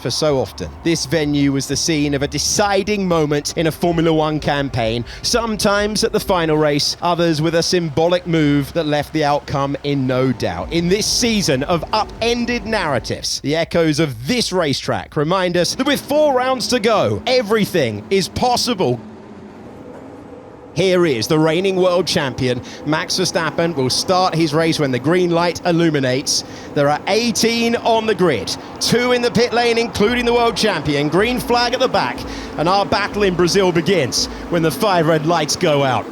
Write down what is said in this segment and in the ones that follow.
for so often, this venue was the scene of a deciding moment in a Formula One campaign, sometimes at the final race, others with a symbolic move that left the outcome in no doubt. In this season of upended narratives, the echoes of this racetrack remind us that with 4 rounds to go, everything is possible. Here is the reigning world champion. Max Verstappen will start his race when the green light illuminates. There are 18 on the grid, 2 in the pit lane, including the world champion. Green flag at the back, and our battle in Brazil begins when the 5 red lights go out.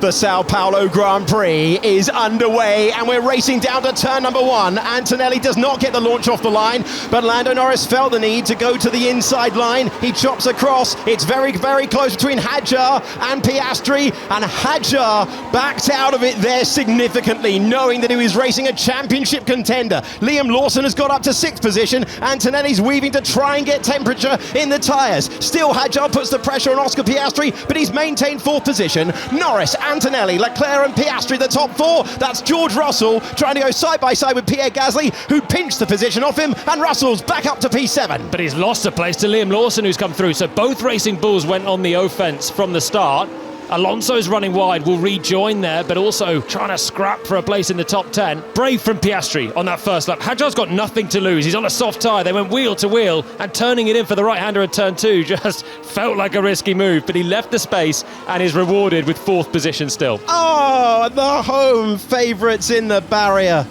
The Sao Paulo Grand Prix is underway, and we're racing down to turn number 1. Antonelli does not get the launch off the line, but Lando Norris felt the need to go to the inside line. He chops across. It's very, very close between Hadjar and Piastri, and Hadjar backed out of it there significantly, knowing that he was racing a championship contender. Liam Lawson has got up to 6th position. Antonelli's weaving to try and get temperature in the tyres. Still, Hadjar puts the pressure on Oscar Piastri, but he's maintained 4th position. Norris, Antonelli, Leclerc and Piastri, the top 4. That's George Russell trying to go side by side with Pierre Gasly, who pinched the position off him, and Russell's back up to P7. But he's lost a place to Liam Lawson, who's come through. So both Racing Bulls went on the offense from the start. Alonso's running wide, will rejoin there, but also trying to scrap for a place in the top 10. Brave from Piastri on that first lap. Hadjar's got nothing to lose. He's on a soft tyre. They went wheel to wheel, and turning it in for the right-hander at turn 2 just felt like a risky move, but he left the space and is rewarded with 4th position still. Oh, the home favourites in the barrier.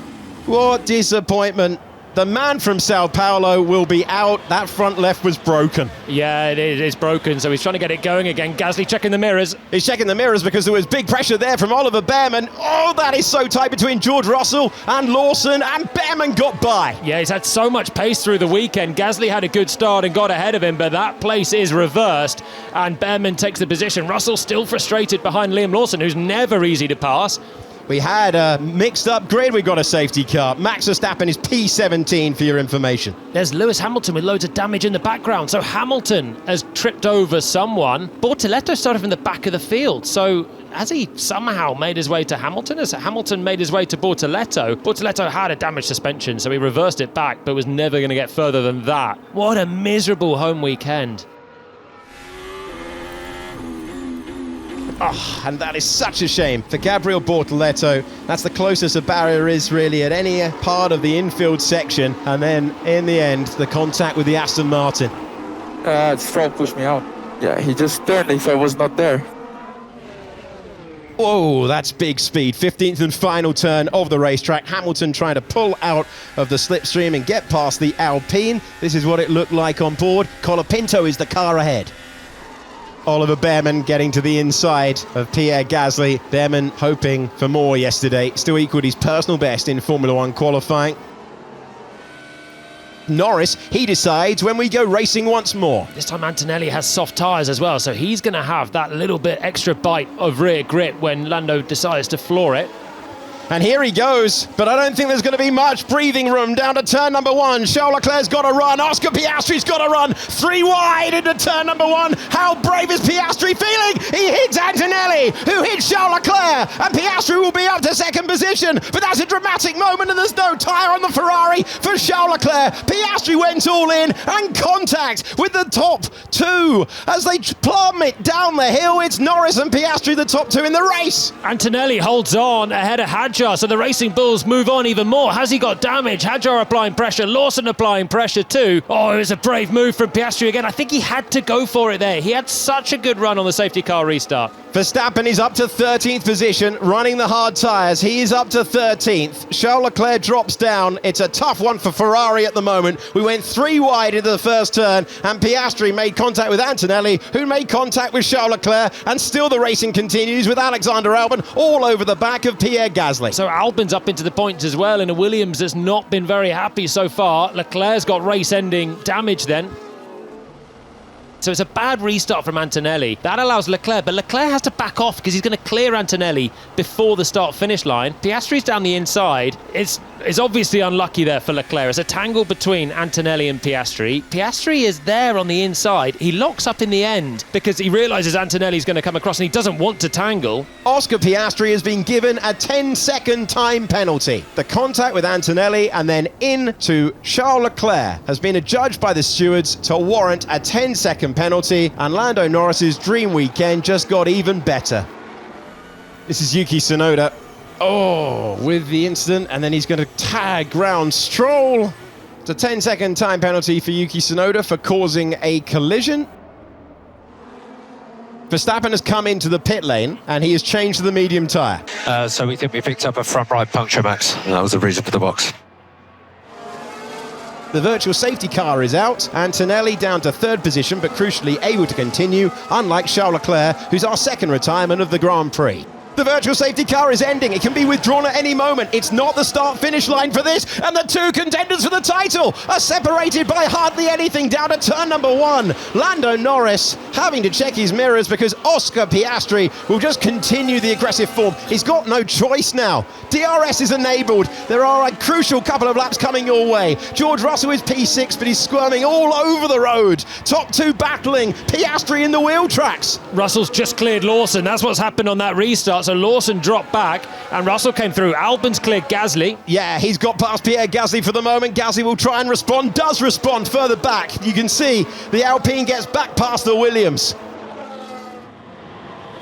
What disappointment. The man from Sao Paulo will be out. That front left was broken. Yeah, it's broken, so he's trying to get it going again. Gasly checking the mirrors. He's checking the mirrors because there was big pressure there from Oliver Behrman. Oh, that is so tight between George Russell and Lawson, and Behrman got by. Yeah, he's had so much pace through the weekend. Gasly had a good start and got ahead of him, but that place is reversed, and Behrman takes the position. Russell still frustrated behind Liam Lawson, who's never easy to pass. We had a mixed-up grid. We got a safety car. Max Verstappen is P17 for your information. There's Lewis Hamilton with loads of damage in the background. So Hamilton has tripped over someone. Bortoleto started from the back of the field. So has he somehow made his way to Hamilton? Has Hamilton made his way to Bortoleto? Bortoleto had a damaged suspension, so he reversed it back, but was never going to get further than that. What a miserable home weekend. Oh, and that is such a shame for Gabriel Bortoleto. That's the closest a barrier is really at any part of the infield section. And then, in the end, the contact with the Aston Martin. Stroll pushed me out. Yeah, he just turned if I was not there. Whoa, that's big speed. 15th and final turn of the racetrack. Hamilton trying to pull out of the slipstream and get past the Alpine. This is what it looked like on board. Colapinto is the car ahead. Oliver Behrman getting to the inside of Pierre Gasly. Behrman hoping for more yesterday. Still equaled his personal best in Formula One qualifying. Norris, he decides when we go racing once more. This time Antonelli has soft tyres as well, so he's going to have that little bit extra bite of rear grip when Lando decides to floor it. And here he goes, but I don't think there's going to be much breathing room down to turn number 1. Charles Leclerc's got to run. Oscar Piastri's got to run. 3 wide into turn number 1. How brave is Piastri feeling? He hits Antonelli, who hits Charles Leclerc, and Piastri will be up to 2nd position. But that's a dramatic moment, and there's no tyre on the Ferrari for Charles Leclerc. Piastri went all in, and contact with the top 2 as they plummet down the hill. It's Norris and Piastri, the top 2 in the race. Antonelli holds on ahead of Hadjar. So the Racing Bulls move on even more. Has he got damage? Hadjar applying pressure, Lawson applying pressure too. Oh, it was a brave move from Piastri again. I think he had to go for it there. He had such a good run on the safety car restart. Verstappen is up to 13th position, running the hard tyres. He is up to 13th. Charles Leclerc drops down. It's a tough one for Ferrari at the moment. We went 3 wide into the first turn, and Piastri made contact with Antonelli, who made contact with Charles Leclerc, and still the racing continues with Alexander Albon all over the back of Pierre Gasly. So Albon's up into the points as well, and a Williams that's not been very happy so far. Leclerc's got race-ending damage then. So it's a bad restart from Antonelli. That allows Leclerc, but Leclerc has to back off because he's going to clear Antonelli before the start-finish line. Piastri's down the inside. It's obviously unlucky there for Leclerc. It's a tangle between Antonelli and Piastri. Piastri is there on the inside. He locks up in the end because he realises Antonelli's going to come across and he doesn't want to tangle. Oscar Piastri has been given a 10-second time penalty. The contact with Antonelli and then into Charles Leclerc has been adjudged by the stewards to warrant a 10-second penalty, and Lando Norris's dream weekend just got even better. This is Yuki Tsunoda. Oh, with the incident, and then he's going to tag round Stroll. It's a 10-second time penalty for Yuki Tsunoda for causing a collision. Verstappen has come into the pit lane and he has changed to the medium tyre. So we think we picked up a front right puncture, Max. That was the reason for the box. The virtual safety car is out. Antonelli down to third position, but crucially able to continue, unlike Charles Leclerc, who's our second retirement of the Grand Prix. The virtual safety car is ending. It can be withdrawn at any moment. It's not the start-finish line for this, and the two contenders for the title are separated by hardly anything down to turn number one. Lando Norris having to check his mirrors because Oscar Piastri will just continue the aggressive form. He's got no choice now. DRS is enabled. There are a crucial couple of laps coming your way. George Russell is P6, but he's squirming all over the road. Top two battling. Piastri in the wheel tracks. Russell's just cleared Lawson. That's what's happened on that restart. So Lawson dropped back and Russell came through. Albon's cleared Gasly. Yeah, he's got past Pierre Gasly for the moment. Gasly will try and respond, does respond further back. You can see the Alpine gets back past the Williams.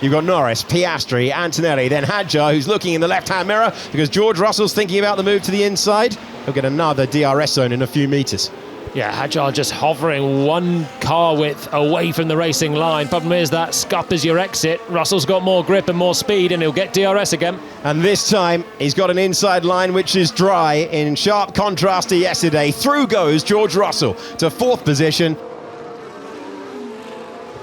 You've got Norris, Piastri, Antonelli, then Hadjar, who's looking in the left-hand mirror because George Russell's thinking about the move to the inside. He'll get another DRS zone in a few metres. Yeah, Hadjar just hovering one car width away from the racing line. Problem is that scuppers your exit. Russell's got more grip and more speed and he'll get DRS again. And this time he's got an inside line which is dry, in sharp contrast to yesterday. Through goes George Russell to fourth position.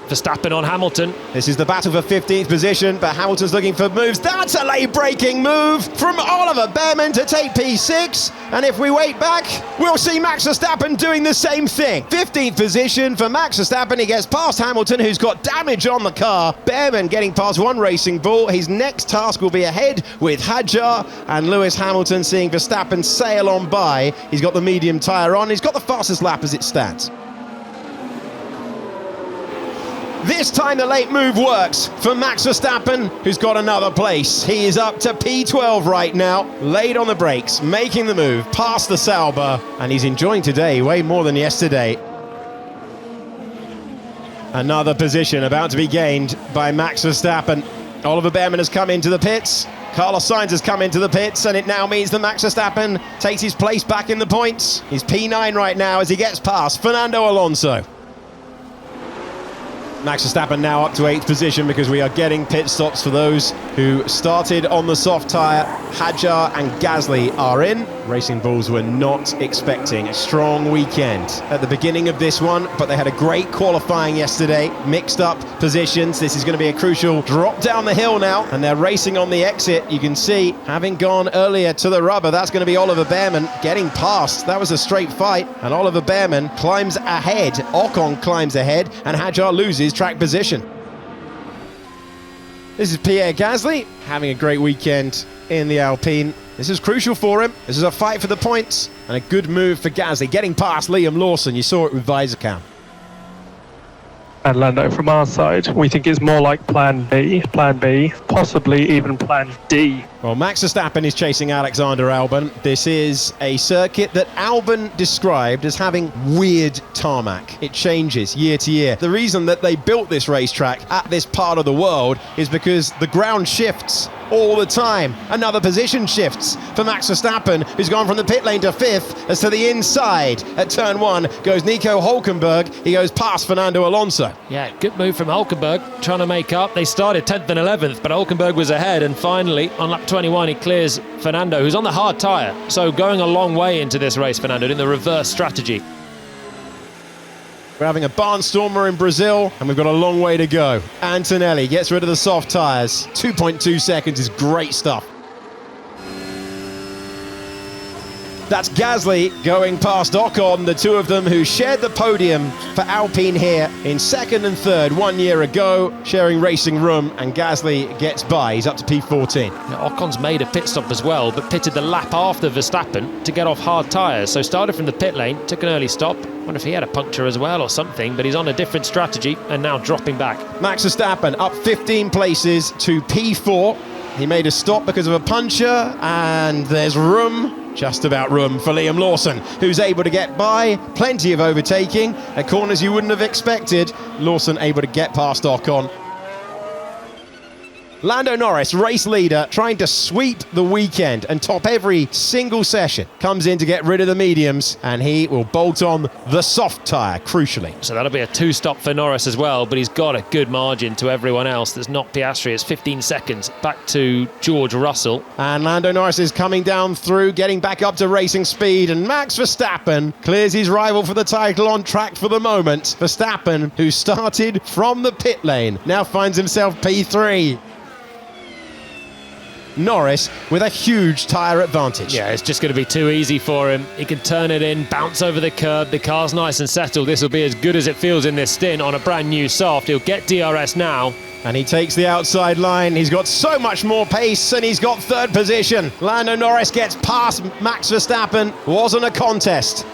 Verstappen on Hamilton. This is the battle for 15th position, but Hamilton's looking for moves. That's a late-braking move from Oliver Behrman to take P6. And if we wait back, we'll see Max Verstappen doing the same thing. 15th position for Max Verstappen. He gets past Hamilton, who's got damage on the car. Behrman getting past one racing bull. His next task will be ahead with Hadjar, and Lewis Hamilton seeing Verstappen sail on by. He's got the medium tyre on. He's got the fastest lap as it stands. This time the late move works for Max Verstappen, who's got another place. He is up to P12 right now, late on the brakes, making the move past the Sauber, and he's enjoying today way more than yesterday. Another position about to be gained by Max Verstappen. Oliver Behrman has come into the pits. Carlos Sainz has come into the pits, and it now means that Max Verstappen takes his place back in the points. He's P9 right now as he gets past Fernando Alonso. Max Verstappen now up to 8th position because we are getting pit stops for those who started on the soft tyre. Hadjar and Gasly are in. Racing Bulls were not expecting a strong weekend at the beginning of this one, but they had a great qualifying yesterday. Mixed up positions. This is going to be a crucial drop down the hill now, and they're racing on the exit. You can see, having gone earlier to the rubber, that's going to be Oliver Behrman getting past. That was a straight fight, and Oliver Behrman climbs ahead. Ocon climbs ahead, and Hadjar loses track position. This is Pierre Gasly having a great weekend in the Alpine. This is crucial for him. This is a fight for the points and a good move for Gasly, getting past Liam Lawson. You saw it with visor cam. And Lando, from our side, we think it's more like Plan B, possibly even Plan D. Well, Max Verstappen is chasing Alexander Albon. This is a circuit that Albon described as having weird tarmac. It changes year to year. The reason that they built this racetrack at this part of the world is because the ground shifts all the time. Another position shifts for Max Verstappen, who's gone from the pit lane to 5th as to the inside. At turn 1 goes Nico Hülkenberg. He goes past Fernando Alonso. Yeah, good move from Hülkenberg, trying to make up. They started 10th and 11th, but Hülkenberg was ahead, and finally, on lap 21, he clears Fernando, who's on the hard tyre. So going a long way into this race, Fernando, in the reverse strategy. We're having a barnstormer in Brazil, and we've got a long way to go. Antonelli gets rid of the soft tyres. 2.2 seconds is great stuff. That's Gasly going past Ocon, the two of them who shared the podium for Alpine here in second and third 1 year ago, sharing racing room, and Gasly gets by. He's up to P14. Now, Ocon's made a pit stop as well, but pitted the lap after Verstappen to get off hard tyres. So started from the pit lane, took an early stop. Wonder if he had a puncture as well or something, but he's on a different strategy and now dropping back. Max Verstappen up 15 places to P4. He made a stop because of a puncture, and there's room, just about room, for Liam Lawson, who's able to get by. Plenty of overtaking at corners you wouldn't have expected. Lawson able to get past Ocon. Lando Norris, race leader, trying to sweep the weekend and top every single session. Comes in to get rid of the mediums, and he will bolt on the soft tyre, crucially. So that'll be a two-stop for Norris as well, but he's got a good margin to everyone else. There's not Piastri, it's 15 seconds. Back to George Russell. And Lando Norris is coming down through, getting back up to racing speed, and Max Verstappen clears his rival for the title on track for the moment. Verstappen, who started from the pit lane, now finds himself P3. Norris with a huge tyre advantage. Yeah, it's just going to be too easy for him. He can turn it in, bounce over the curb. The car's nice and settled. This will be as good as it feels in this stint on a brand new soft. He'll get DRS now. And he takes the outside line. He's got so much more pace, and he's got third position. Lando Norris gets past Max Verstappen. Wasn't a contest.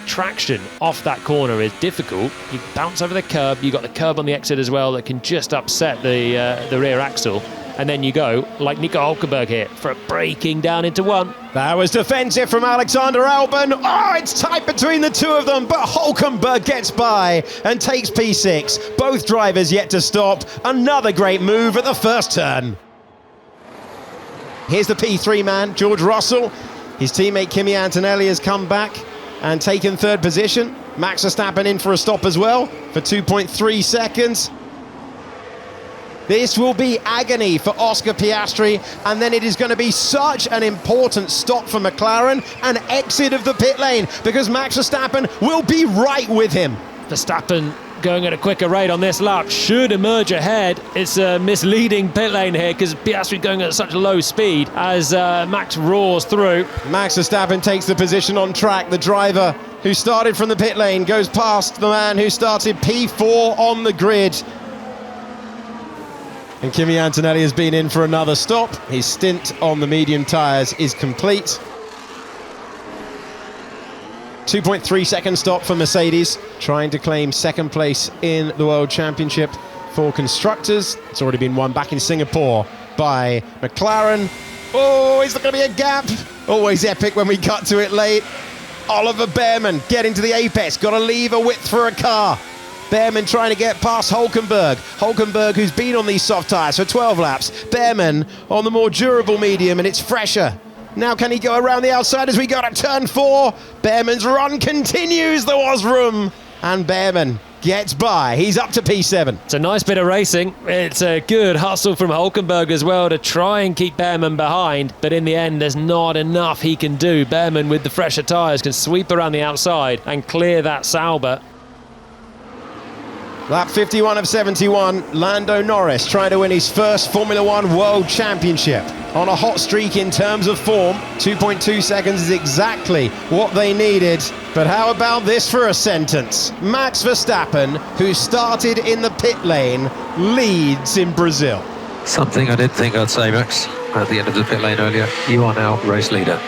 Traction off that corner is difficult. You bounce over the curb. You've got the curb on the exit as well that can just upset the rear axle. And then you go, like Nico Hülkenberg here, for a braking down into one. That was defensive from Alexander Albon. Oh, it's tight between the two of them, but Hülkenberg gets by and takes P6. Both drivers yet to stop. Another great move at the first turn. Here's the P3 man, George Russell. His teammate Kimi Antonelli has come back and taken third position. Max Verstappen in for a stop as well for 2.3 seconds. This will be agony for Oscar Piastri, and then it is going to be such an important stop for McLaren, an exit of the pit lane, because Max Verstappen will be right with him. Verstappen going at a quicker rate on this lap should emerge ahead. It's a misleading pit lane here because Piastri going at such low speed as Max roars through. Max Verstappen takes the position on track. The driver who started from the pit lane goes past the man who started P4 on the grid. And Kimi Antonelli has been in for another stop. His stint on the medium tyres is complete. 2.3 second stop for Mercedes, trying to claim second place in the World Championship for constructors. It's already been won back in Singapore by McLaren. Oh, is there going to be a gap? Always epic when we cut to it late. Oliver Behrman getting to the apex, got to leave a width for a car. Behrman trying to get past Hülkenberg. Hülkenberg, who's been on these soft tyres for 12 laps. Behrman on the more durable medium, and it's fresher. Now can he go around the outside as we go to turn 4? Behrman's run continues. There was room. And Behrman gets by. He's up to P7. It's a nice bit of racing. It's a good hustle from Hülkenberg as well to try and keep Behrman behind. But in the end, there's not enough he can do. Behrman, with the fresher tyres, can sweep around the outside and clear that Sauber. Lap 51 of 71, Lando Norris trying to win his first Formula One World Championship. On a hot streak in terms of form, 2.2 seconds is exactly what they needed. But how about this for a sentence? Max Verstappen, who started in the pit lane, leads in Brazil. Something I didn't think I'd say, Max, at the end of the pit lane earlier. You are now race leader.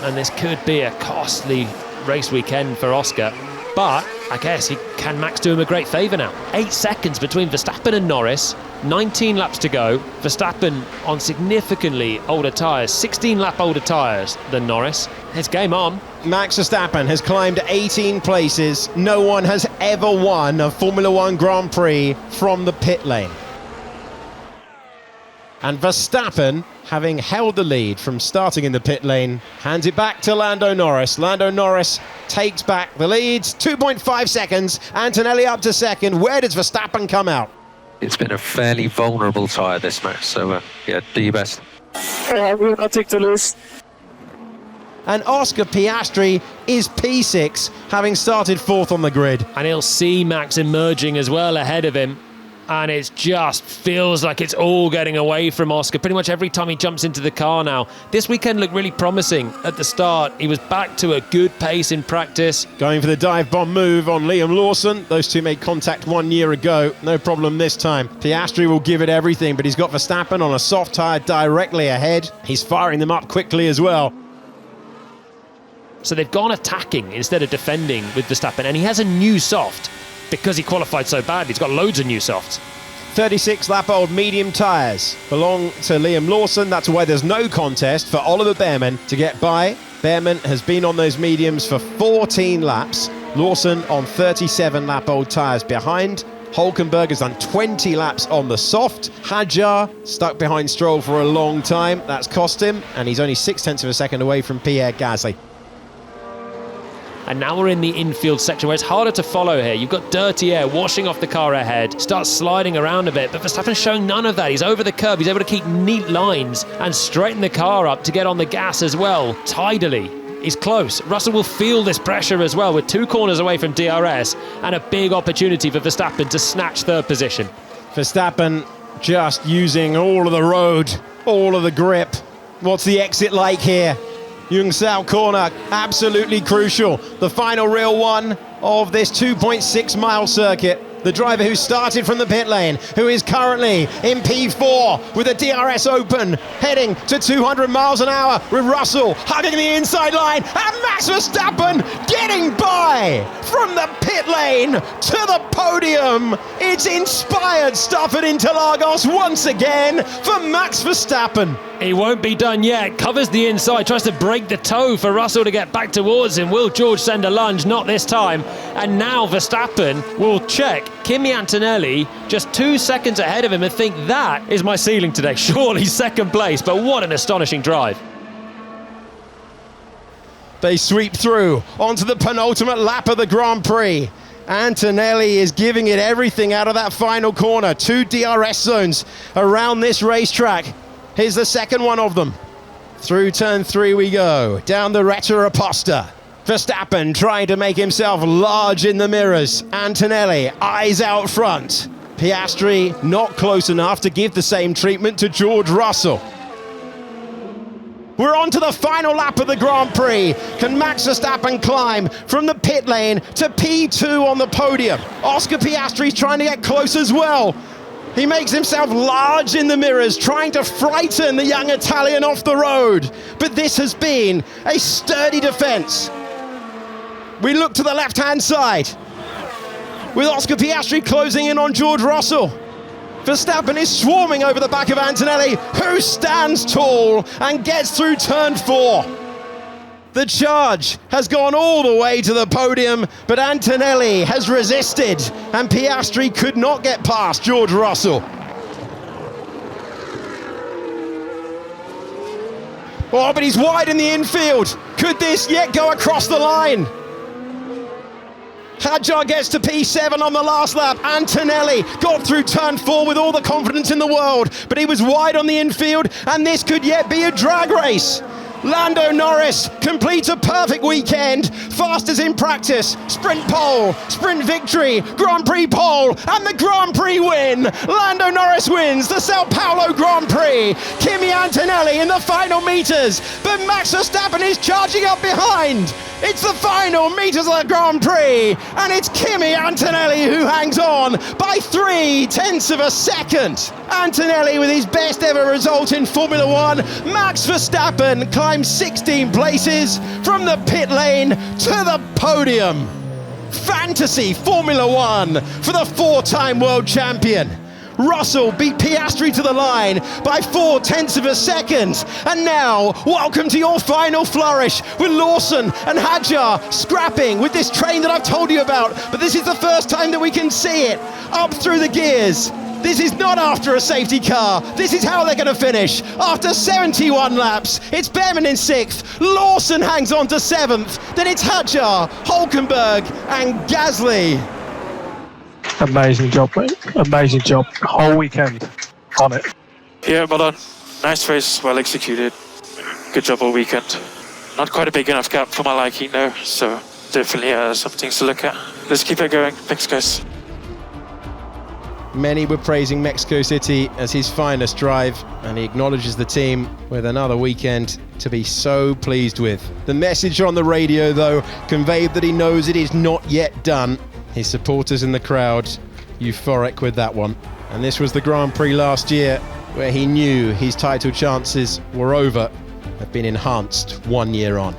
And this could be a costly race weekend for Oscar. But I guess can Max do him a great favour now? 8 seconds between Verstappen and Norris, 19 laps to go. Verstappen on significantly older tyres, 16 lap older tyres than Norris. It's game on. Max Verstappen has climbed 18 places. No one has ever won a Formula One Grand Prix from the pit lane. And Verstappen, having held the lead from starting in the pit lane, hands it back to Lando Norris. Lando Norris takes back the leads, 2.5 seconds. Antonelli up to second. Where does Verstappen come out? It's been a fairly vulnerable tyre this match, so yeah, do your best. I'll take the loose. And Oscar Piastri is P6, having started fourth on the grid. And he'll see Max emerging as well ahead of him. And it just feels like it's all getting away from Oscar pretty much every time he jumps into the car now. This weekend looked really promising at the start. He was back to a good pace in practice. Going for the dive bomb move on Liam Lawson. Those two made contact 1 year ago. No problem this time. Piastri will give it everything, but he's got Verstappen on a soft tyre directly ahead. He's firing them up quickly as well. So they've gone attacking instead of defending with Verstappen, and he has a new soft. Because he qualified so badly, he's got loads of new softs. 36-lap-old medium tyres belong to Liam Lawson. That's why there's no contest for Oliver Bearman to get by. Bearman has been on those mediums for 14 laps. Lawson on 37-lap-old tyres behind. Hulkenberg has done 20 laps on the soft. Hadjar stuck behind Stroll for a long time. That's cost him, and he's only 0.6 of a second away from Pierre Gasly. And now we're in the infield section where it's harder to follow here. You've got dirty air washing off the car ahead, starts sliding around a bit, but Verstappen's showing none of that. He's over the curb, he's able to keep neat lines and straighten the car up to get on the gas as well, tidily. He's close. Russell will feel this pressure as well, with 2 corners away from DRS and a big opportunity for Verstappen to snatch third position. Verstappen just using all of the road, all of the grip. What's the exit like here? Yungsao corner, absolutely crucial. The final real one of this 2.6 mile circuit. The driver who started from the pit lane, who is currently in P4 with the DRS open, heading to 200 miles an hour with Russell hugging the inside line, and Max Verstappen getting by from the pit lane to the podium. It's inspired stuff at Interlagos once again for Max Verstappen. He won't be done yet. Covers the inside, tries to break the toe for Russell to get back towards him. Will George send a lunge? Not this time. And now Verstappen will check Kimi Antonelli just 2 seconds ahead of him and think that is my ceiling today. Surely second place, but what an astonishing drive. They sweep through onto the penultimate lap of the Grand Prix. Antonelli is giving it everything out of that final corner. 2 DRS zones around this racetrack. Here's the second one of them. Through turn 3 we go, down the Retta Raposta. Verstappen trying to make himself large in the mirrors. Antonelli, eyes out front. Piastri not close enough to give the same treatment to George Russell. We're on to the final lap of the Grand Prix. Can Max Verstappen climb from the pit lane to P2 on the podium? Oscar Piastri's trying to get close as well. He makes himself large in the mirrors, trying to frighten the young Italian off the road. But this has been a sturdy defence. We look to the left-hand side, with Oscar Piastri closing in on George Russell. Verstappen is swarming over the back of Antonelli, who stands tall and gets through turn 4. The charge has gone all the way to the podium, but Antonelli has resisted, and Piastri could not get past George Russell. Oh, but he's wide in the infield. Could this yet go across the line? Hadjar gets to P7 on the last lap. Antonelli got through turn 4 with all the confidence in the world, but he was wide on the infield, and this could yet be a drag race. Lando Norris completes a perfect weekend, fast as in practice. Sprint pole, sprint victory, Grand Prix pole, and the Grand Prix win. Lando Norris wins the Sao Paulo Grand Prix. Kimi Antonelli in the final meters, but Max Verstappen is charging up behind. It's the final meters of the Grand Prix, and it's Kimi Antonelli who hangs on by 0.3 of a second. Antonelli with his best ever result in Formula 1. Max Verstappen climbs 16 places from the pit lane to the podium. Fantasy Formula 1 for the 4-time world champion. Russell beat Piastri to the line by 0.4 of a second. And now, welcome to your final flourish with Lawson and Hadjar scrapping with this train that I've told you about. But this is the first time that we can see it up through the gears. This is not after a safety car. This is how they're going to finish. After 71 laps, it's Bearman in 6th. Lawson hangs on to 7th. Then it's Hadjar, Hulkenberg and Gasly. Amazing job, mate. Amazing job. Whole weekend on it. Yeah, well done. Nice race, well executed. Good job all weekend. Not quite a big enough gap for my liking though, so definitely some things to look at. Let's keep it going. Thanks, guys. Many were praising Mexico City as his finest drive, and he acknowledges the team with another weekend to be so pleased with. The message on the radio, though, conveyed that he knows it is not yet done. His supporters in the crowd euphoric with that one. And this was the Grand Prix last year, where he knew his title chances were over, have been enhanced 1 year on.